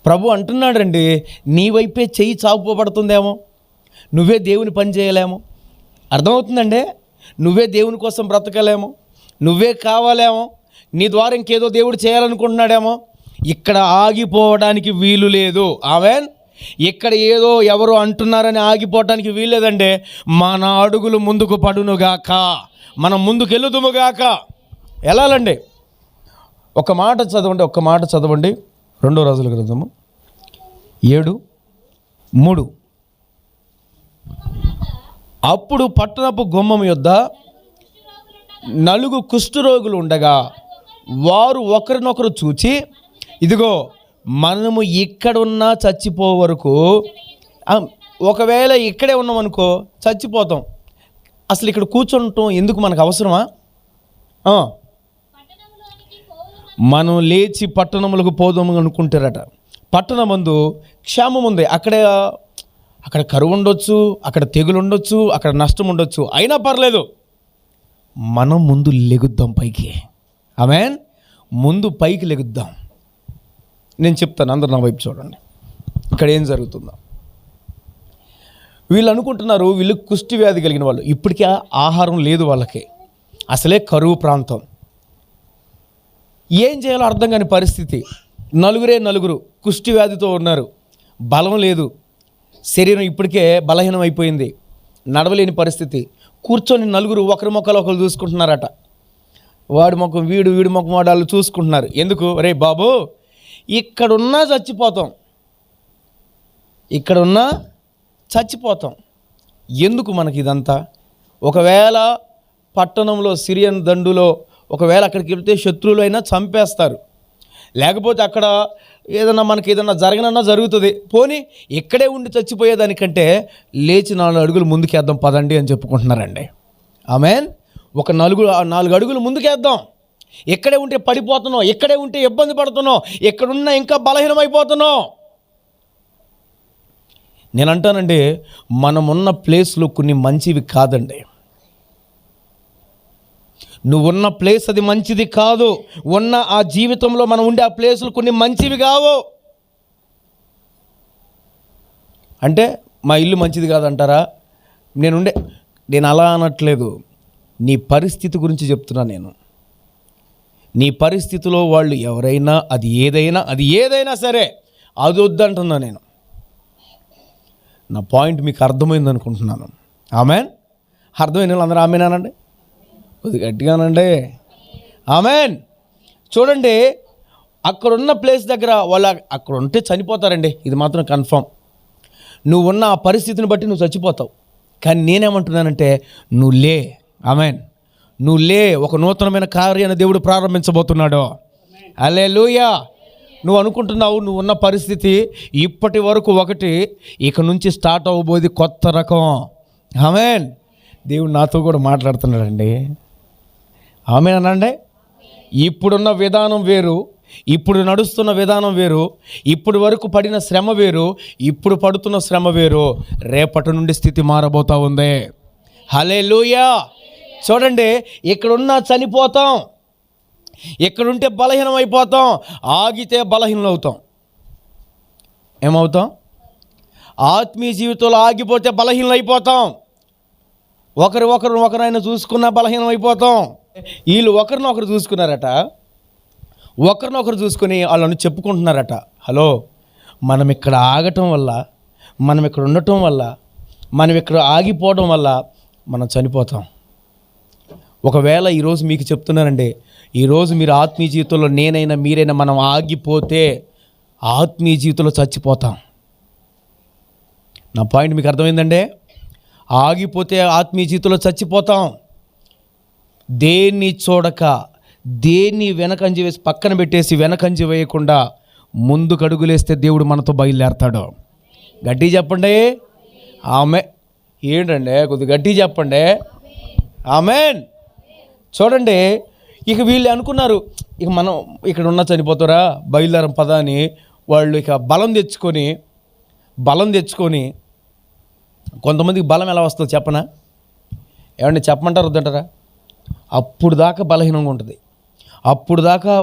ప్రభు అంటున్నాడండి, నీ వైపే చెయ్యి చాపుపడుతుందేమో, నువ్వే దేవుని పని చేయలేమో. అర్థమవుతుందండి? నువ్వే దేవుని కోసం బ్రతకలేమో, నువ్వే కావాలేమో, నీ ద్వారా ఇంకేదో దేవుడు చేయాలనుకుంటున్నాడేమో. ఇక్కడ ఆగిపోవడానికి వీలు లేదు. ఆమేన్. ఇక్కడ ఏదో ఎవరో అంటున్నారని ఆగిపోవటానికి వీల్లేదండి. మన అడుగులు ముందుకు పడునుగాక, మనం ముందుకు వెళుదుముగాక. వెళ్ళాలండి. ఒక మాట చదవండి 2 రాజుల గ్రంథము 7:3. అప్పుడు పట్టణపు గుమ్మం యొద్ద 4 కుష్ఠరోగులు ఉండగా వారు ఒకరినొకరు చూచి, ఇదిగో మనము ఇక్కడున్నా చచ్చిపో వరకు, ఒకవేళ ఇక్కడే ఉన్నామనుకో చచ్చిపోతాం, అసలు ఇక్కడ కూర్చుంటాం ఎందుకు, మనకు అవసరమా? మనం లేచి పట్టణములకు పోదాము అనుకుంటారట. పట్టణమందు క్షేమం ఉంది. అక్కడ కరువు ఉండొచ్చు, అక్కడ తెగులు ఉండొచ్చు, అక్కడ నష్టం ఉండొచ్చు, అయినా పర్లేదు, మనం ముందు లెగుద్దాం పైకి. ఆమేన్. ముందు పైకి లెగుద్దాం. నేను చెప్తాను, అందరు నా వైపు చూడండి. ఇక్కడ ఏం జరుగుతుందో వీళ్ళు అనుకుంటున్నారు, వీళ్ళు కుష్టి వ్యాధి కలిగిన వాళ్ళు, ఇప్పటికే ఆహారం లేదు వాళ్ళకి, అసలే కరువు ప్రాంతం, ఏం చేయాలో అర్థం కాని పరిస్థితి. 4 కుష్టి వ్యాధితో ఉన్నారు, బలం లేదు, శరీరం ఇప్పటికే బలహీనం అయిపోయింది, నడవలేని పరిస్థితి. కూర్చొని 4 ఒకరి మొక్కలు ఒకరు చూసుకుంటున్నారట. వాడి ముఖం వీడి ముఖం వాడాలు చూసుకుంటున్నారు. ఎందుకు? రే బాబు, ఇక్కడున్నా చచ్చిపోతాం, ఎందుకు మనకి ఇదంతా? ఒకవేళ పట్టణంలో సిరియన్ దండులో ఒకవేళ అక్కడికి వెళ్తే శత్రువులు అయినా చంపేస్తారు, లేకపోతే అక్కడ మనకి ఏదన్నా జరగనన్నా జరుగుతుంది. పోనీ ఇక్కడే ఉండి చచ్చిపోయేదానికంటే లేచి 4 అడుగులు ముందుకేద్దాం పదండి అని చెప్పుకుంటున్నారండి. ఆమేన్. ఒక 4 అడుగులు ముందుకేద్దాం. ఇక్కడే ఉంటే పడిపోతున్నాం, ఇక్కడే ఉంటే ఇబ్బంది పడుతున్నాం, ఎక్కడున్నా ఇంకా బలహీనమైపోతున్నాం. నేను అంటానండి, మనమున్న ప్లేస్లో కొన్ని మంచివి కాదండి. నువ్వున్న ప్లేస్ అది మంచిది కాదు. ఉన్న ఆ జీవితంలో మనం ఉండే ఆ ప్లేసులు కొన్ని మంచివి కావు. అంటే మా ఇల్లు మంచిది కాదంటారా? నేను అలా అనట్లేదు, నీ పరిస్థితి గురించి చెప్తున్నా. నేను నీ పరిస్థితిలో వాళ్ళు ఎవరైనా అది ఏదైనా సరే అది వద్దంటున్నా నేను. నా పాయింట్ మీకు అర్థమైంది అనుకుంటున్నాను. ఆమేన్. అర్థమైన వాళ్ళు అందరూ ఆమేన్ అనండి, కొద్దిగా గట్టిగానండి. ఆమేన్. చూడండి, అక్కడున్న ప్లేస్ దగ్గర వాళ్ళు అక్కడ ఉంటే చనిపోతారండి, ఇది మాత్రం కన్ఫర్మ్. నువ్వు ఉన్న ఆ పరిస్థితిని బట్టి నువ్వు చచ్చిపోతావు. కానీ నేనేమంటున్నానంటే, నువ్వు లే. ఆమేన్. నువ్వు లే. ఒక నూతనమైన కార్యాన్ని దేవుడు ప్రారంభించబోతున్నాడు. హల్లెలూయా. నువ్వు అనుకుంటున్నావు నువ్వు ఉన్న పరిస్థితి ఇప్పటి వరకు ఒకటి, ఇక నుంచి స్టార్ట్ అవ్వబోది కొత్త రకం. ఆమేన్. దేవుడు నాతో కూడా మాట్లాడుతున్నాడండి. ఆమేన్ అనండి. ఇప్పుడున్న విధానం వేరు, ఇప్పుడు నడుస్తున్న విధానం వేరు, ఇప్పుడు వరకు పడిన శ్రమ వేరు, ఇప్పుడు పడుతున్న శ్రమ వేరు. రేపటి నుండి స్థితి మారబోతా ఉంది. హల్లెలూయా. చూడండి, ఇక్కడున్నా చనిపోతాం, ఇక్కడుంటే బలహీనం అయిపోతాం, ఆగితే బలహీనం అవుతాం. ఏమవుతాం? ఆత్మీయ జీవితంలో ఆగిపోతే బలహీనం అయిపోతాం. ఒకరైనా చూసుకున్నా బలహీనం అయిపోతాం. వీళ్ళు ఒకరినొకరు చూసుకున్నారట, ఒకరినొకరు చూసుకొని వాళ్ళని చెప్పుకుంటున్నారట, హలో, మనం ఇక్కడ ఆగటం వల్ల, మనం ఇక్కడ ఉండటం వల్ల, మనం ఇక్కడ ఆగిపోవడం వల్ల మనం చనిపోతాం. ఒకవేళ ఈరోజు మీకు చెప్తున్నానండి, ఈరోజు మీరు ఆత్మీయ జీవితంలో నేనైనా మీరైనా మనం ఆగిపోతే ఆత్మీయ జీవితంలో చచ్చిపోతాం. నా పాయింట్ మీకు అర్థమైందండి? ఆగిపోతే ఆత్మీయ జీవితంలో చచ్చిపోతాం. దేన్ని చూడక, దేన్ని వెనకంజి వేసి పక్కన పెట్టేసి వెనకంజి వేయకుండా ముందుకు అడుగులేస్తే దేవుడు మనతో బయలుదేరతాడు. గట్టిగా చెప్పండి ఆమె. ఏంటండి కొద్దిగా గట్టిగా చెప్పండి ఆమెన్. చూడండి, ఇక వీళ్ళు అనుకున్నారు, ఇక మనం ఇక్కడ ఉన్న చనిపోతారా, బయలుదేరం పద అని వాళ్ళు ఇక బలం తెచ్చుకొని కొంతమందికి బలం ఎలా వస్తుందో చెప్పనా? ఏమండి చెప్పమంటారు వద్దంటారా? అప్పుడు దాకా బలహీనంగా ఉంటుంది, అప్పుడు దాకా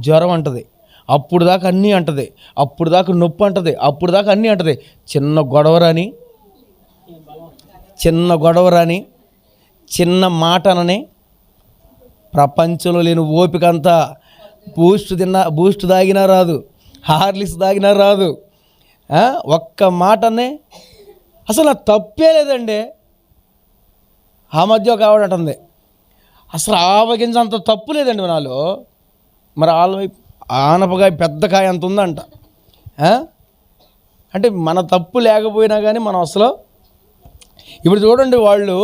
జ్వరం అంటది, అప్పుడు దాకా అన్నీ అంటది, అప్పుడు దాకా నొప్పి అంటది, అప్పుడు దాకా అన్నీ అంటది. చిన్న గొడవ రాని చిన్న మాటనని ప్రపంచంలో లేని ఓపిక అంతా బూస్ట్ తాగినా రాదు, హార్లిక్స్ తాగినా రాదు. ఒక్క మాటనే అసలు నా తప్పే లేదండి. ఆ మధ్య ఒక ఆవిడ అంటుంది, అసలు ఆవగింజ అంత తప్పు లేదండి నాలో. మరి ఆనపకాయ పెద్ద కాయ అంత ఉందంట. అంటే మన తప్పు లేకపోయినా కానీ మనం అసలు ఇప్పుడు చూడండి, వాళ్ళు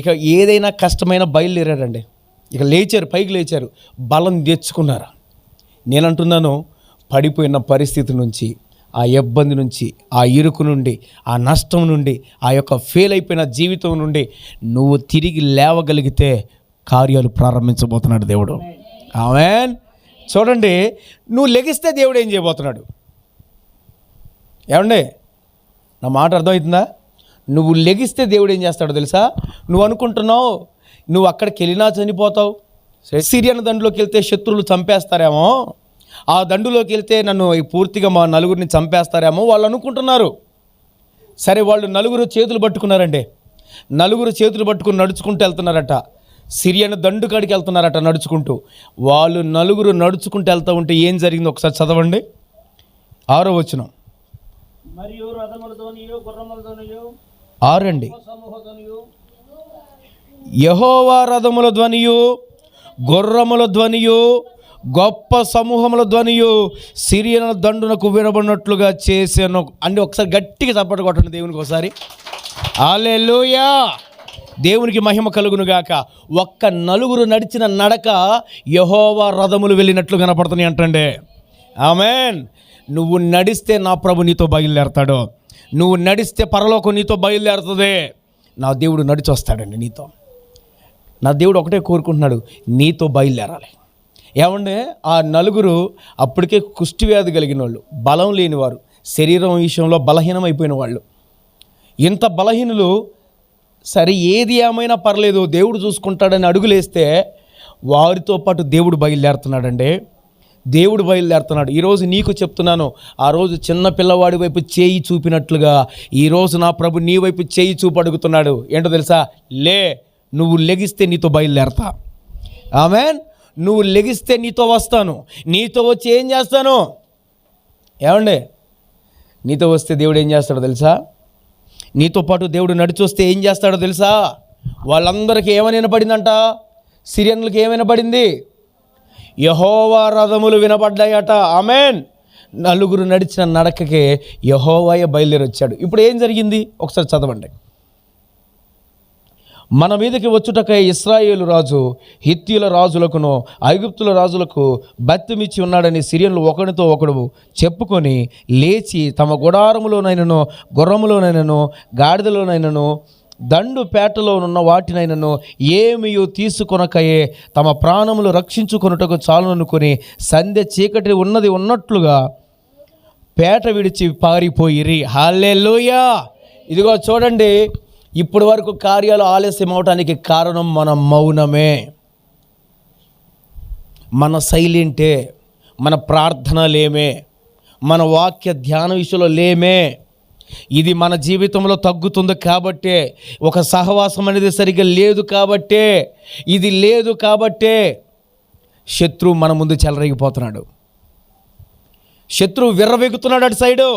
ఇక ఏదైనా కష్టమైన బయలుదేరారండి, ఇక లేచారు, పైకి లేచారు, బలం తెచ్చుకున్నారు. నేనంటున్నాను, పడిపోయిన పరిస్థితి నుంచి, ఆ ఇబ్బంది నుంచి, ఆ ఇరుకు నుండి, ఆ నష్టం నుండి, ఆ యొక్క ఫెయిల్ అయిపోయిన జీవితం నుండి నువ్వు తిరిగి లేవగలిగితే కార్యాలు ప్రారంభించబోతున్నాడు దేవుడు. ఆమేన్. చూడండి, నువ్వు లెగిస్తే దేవుడు ఏం చేయబోతున్నాడు? ఏమండి, నా మాట అర్థమవుతుందా? నువ్వు లెగిస్తే దేవుడు ఏం చేస్తాడో తెలుసా? నువ్వు అనుకుంటున్నావు నువ్వు అక్కడికి వెళ్ళినా చనిపోతావు, సిరియన్ దండులోకి వెళ్తే శత్రువులు చంపేస్తారేమో, ఆ దండులోకి వెళ్తే నన్ను పూర్తిగా మా నలుగురిని చంపేస్తారేమో వాళ్ళు అనుకుంటున్నారు. సరే, వాళ్ళు నలుగురు చేతులు పట్టుకున్నారండి, నలుగురు చేతులు పట్టుకుని నడుచుకుంటూ వెళ్తున్నారట, సిరియన్ దండు కాడికి వెళ్తున్నారట నడుచుకుంటూ. వాళ్ళు నలుగురు నడుచుకుంటూ వెళ్తూ ఉంటే ఏం జరిగిందో ఒకసారి చదవండి, 6వ వచనం. మరియు రథములతోనియు గుర్రములతోనియు 6 అండి. యెహోవా రథముల ధ్వనియు గుర్రముల ధ్వనియు గొప్ప సమూహముల ధ్వనియు సిరియన దండునకు వినబడినట్లుగా చేశాను. అంటే ఒకసారి గట్టిగా చప్పట్లు కొట్టండి దేవునికి ఒకసారి. హల్లెలూయా, దేవునికి మహిమ కలుగును గాక. ఒక్క నలుగురు నడిచిన నడక యెహోవా రథములు వెళ్ళినట్లు కనపడుతున్నాయి అంటండి. ఆమేన్. నువ్వు నడిస్తే నా ప్రభు నీతో బయలుదేరతాడు, నువ్వు నడిస్తే పరలోకం నీతో బయలుదేరుతుంది. నా దేవుడు నడిచి వస్తాడండి నీతో. నా దేవుడు ఒకటే కోరుకుంటున్నాడు, నీతో బయలుదేరాలి. ఏమంటే ఆ నలుగురు అప్పటికే కుష్ఠవ్యాధి కలిగిన వాళ్ళు, బలం లేనివారు, శరీరం విషయంలో బలహీనమైపోయిన వాళ్ళు. ఇంత బలహీనులు, సరే ఏది ఏమైనా పర్లేదు దేవుడు చూసుకుంటాడని అడుగులేస్తే వారితో పాటు దేవుడు బయలుదేరుతున్నాడండి. దేవుడు బయలుదేరుతున్నాడు. ఈరోజు నీకు చెప్తున్నాను, ఆ రోజు చిన్న పిల్లవాడి వైపు చేయి చూపినట్లుగా ఈరోజు నా ప్రభు నీ వైపు చేయి చూపు అడుగుతున్నాడు. ఏంటో తెలుసా? నువ్వు లెగిస్తే నీతో బయలుదేరతా. ఆమేన్. నువ్వు లెగిస్తే నీతో వస్తాను, నీతో వచ్చి ఏం చేస్తాను? ఏమండి, నీతో వస్తే దేవుడు ఏం చేస్తాడో తెలుసా? నీతో పాటు దేవుడు నడిచి వస్తే ఏం చేస్తాడో తెలుసా? వాళ్ళందరికీ ఏమని వినపడిందంట? సిరియన్లకు ఏమి వినపడింది? యెహోవా రథములు వినపడ్డాయట. ఆమేన్. నలుగురు నడిచిన నడకకే యెహోవాయే బయలుదేరి వచ్చాడు. ఇప్పుడు ఏం జరిగింది ఒకసారి చదవండి. మన మీదకి వచ్చుటకై ఇశ్రాయేలు రాజు హిత్తీయుల రాజులకును ఐగుప్తుల రాజులకు బత్తిమిచ్చి ఉన్నాడని సిరియన్లు ఒకడితో ఒకడు చెప్పుకొని లేచి తమ గుడారములోనైనను గుర్రములోనైనను గాడిదలోనైనను దండు పేటలోనున్న వాటినైనను ఏమియు తీసుకొనకయే తమ ప్రాణములు రక్షించుకొనుటకు చాలుననుకొని సంధ్య చీకటి ఉన్నట్లుగా పేట విడిచి పారిపోయిరి. హల్లెలూయా. ఇదిగో చూడండి, ఇప్పటి వరకు కార్యాలు ఆలస్యం అవటానికి కారణం మన మౌనమే, మన సైలెంటే, మన ప్రార్థన లేమే, మన వాక్య ధ్యాన విషయంలో లేమే. ఇది మన జీవితంలో తగ్గుతుంది కాబట్టే, ఒక సహవాసం అనేది సరిగ్గా లేదు కాబట్టే, ఇది లేదు కాబట్టే శత్రువు మన ముందు చెలరేగిపోతున్నాడు, శత్రువు విర్రవెగుతున్నాడు అటు సైడు.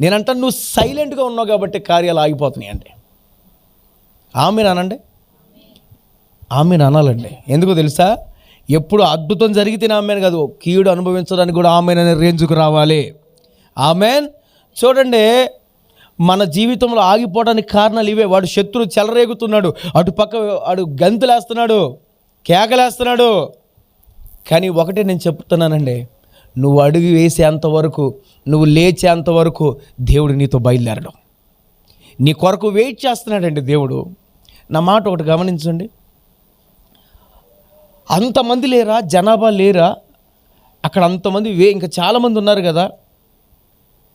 నేనంటా నువ్వు సైలెంట్గా ఉన్నావు కాబట్టి కార్యాలు ఆగిపోతున్నాయి అండి. ఆమెను అనండి, ఆమెను అనాలండి. ఎందుకో తెలుసా? ఎప్పుడు అద్భుతం జరిగితేనే ఆమెను కాదు, కీడు అనుభవించడానికి కూడా ఆమెను అనే రేంజ్కు రావాలి. ఆమెన్. చూడండి, మన జీవితంలో ఆగిపోవడానికి కారణాలు ఇవే. వాడు శత్రువు చెలరేగుతున్నాడు, అటు గంతులేస్తున్నాడు, కేకలేస్తున్నాడు. కానీ ఒకటే నేను చెప్తున్నానండి, నువ్వు అడుగు వేసేంతవరకు, నువ్వు లేచేంతవరకు దేవుడు నీతో బయలుదేరడం, నీ కొరకు వెయిట్ చేస్తున్నాడండి దేవుడు. నా మాట ఒకటి గమనించండి, అంతమంది లేరా? జనాభా లేరా అక్కడ? అంతమంది ఇంకా చాలామంది ఉన్నారు కదా,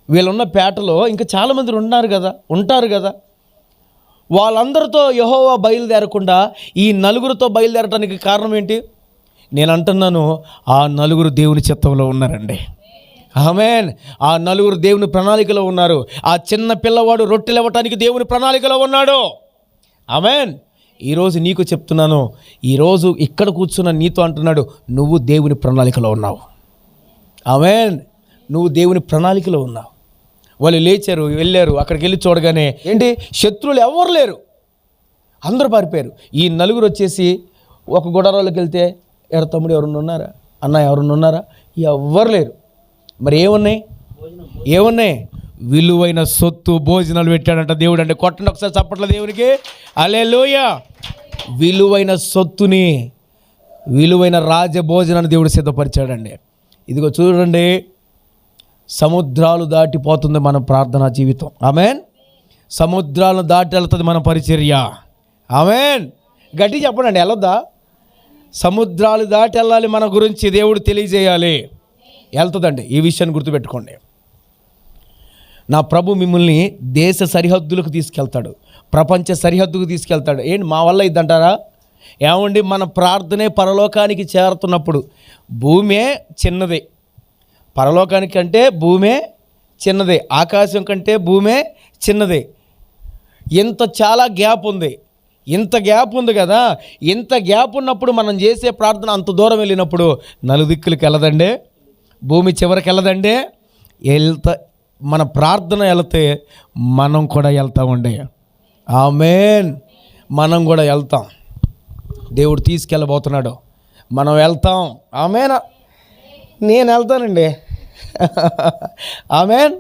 వీళ్ళున్న పేటలో ఇంకా చాలామంది ఉంటారు కదా. వాళ్ళందరితో యెహోవా బయలుదేరకుండా ఈ నలుగురితో బయలుదేరటానికి కారణం ఏంటి? నేను అంటున్నాను, ఆ నలుగురు దేవుని చిత్తంలో ఉన్నారండి. ఆమేన్. ఆ నలుగురు దేవుని ప్రణాళికలో ఉన్నారు. ఆ చిన్న పిల్లవాడు రొట్టెలు ఇవ్వటానికి దేవుని ప్రణాళికలో ఉన్నాడు. ఆమేన్. ఈరోజు నీకు చెప్తున్నాను, ఈరోజు ఇక్కడ కూర్చున్న నీతో అంటున్నాడు, నువ్వు దేవుని ప్రణాళికలో ఉన్నావు. ఆమేన్. నువ్వు దేవుని ప్రణాళికలో ఉన్నావు. వాళ్ళు లేచారు, వెళ్ళారు. అక్కడికి వెళ్ళి చూడగానే ఏంటి, శత్రువులు ఎవరు లేరు, అందరూ పారిపోయారు. ఈ నలుగురు వచ్చేసి ఒక గుడారాలోకి వెళ్తే, ఎర తమ్ముడు ఎవరన్నా ఉన్నారా, అన్న ఎవరన్నా ఉన్నారా, ఎవ్వరు లేరు. మరి ఏమున్నాయి? విలువైన సొత్తు భోజనాలు పెట్టాడంట దేవుడు. అంటే కొట్టండి ఒకసారి చప్పట్ల దేవునికి. హల్లెలూయా. విలువైన సొత్తుని, విలువైన రాజభోజనాన్ని దేవుడు సిద్ధపరిచాడండి. ఇదిగో చూడండి, సముద్రాలు దాటిపోతుంది మన ప్రార్థనా జీవితం. ఆమేన్. సముద్రాలను దాటి వెళ్తుంది మన పరిచర్య. ఆమేన్. గట్టి చెప్పండి, వెళ్ళొద్దా? సముద్రాలు దాటి వెళ్ళాలి, మన గురించి దేవుడు తెలియజేయాలి. వెళ్తుందండి. ఈ విషయాన్ని గుర్తుపెట్టుకోండి. నా ప్రభు మిమ్మల్ని దేశ సరిహద్దులకు తీసుకెళ్తాడు, ప్రపంచ సరిహద్దుకు తీసుకెళ్తాడు. ఏంటి మా వల్ల ఇద్దంటారా? ఏమండి, మన ప్రార్థనే పరలోకానికి చేరుతున్నప్పుడు భూమే చిన్నదే, పరలోకానికి కంటే భూమే చిన్నదే, ఆకాశం కంటే భూమే చిన్నదే. ఇంత చాలా గ్యాప్ ఉంది. ఇంత గ్యాప్ ఉంది కదా, ఇంత గ్యాప్ ఉన్నప్పుడు మనం చేసే ప్రార్థన అంత దూరం వెళ్ళినప్పుడు నలుదిక్కులకి వెళ్ళదండి, భూమి చివరికి వెళ్ళదండి. మన ప్రార్థన వెళ్తే మనం కూడా వెళ్తామండి. ఆమేన్. మనం కూడా వెళ్తాం. దేవుడు తీసుకెళ్ళబోతున్నాడు, మనం వెళ్తాం. ఆమేన్. నేను వెళ్తానండి. ఆమేన్.